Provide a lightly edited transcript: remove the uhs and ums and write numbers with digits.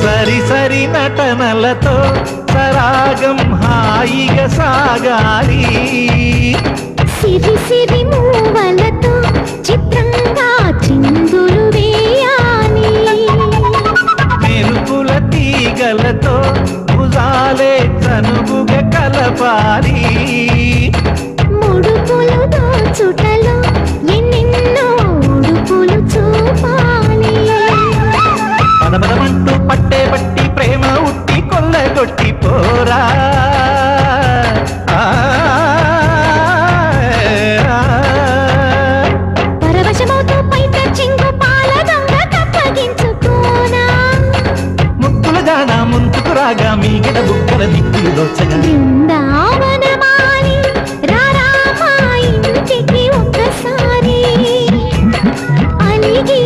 సరి సరి నటనలతో సరాగం హాయిగా సాగాలి సిరి సిరి మూవలతో చిత్రంగా చిందులు వేయాలి మెరుపుల తీగలతో భుజాలే చనువుగా కలపాలి ముడుపులు దోచుటలో ఎన్నెన్నో ఉడుపులు చూపాలి పదమదమంటూ పట్టే బట్టి ప్రేమ ఉట్టి కొల్లగొట్టి పోరా పరవశమవుతూ పైట చింగు పాల దొంగ కప్పగించుకోనా ముక్కుల జాన ముందుకు రాగా మీగడ బుక్కల దిక్కులు దోచగా బృందావనమాలి రారా మా ఇంటికి ఒక్కసారి అలిగి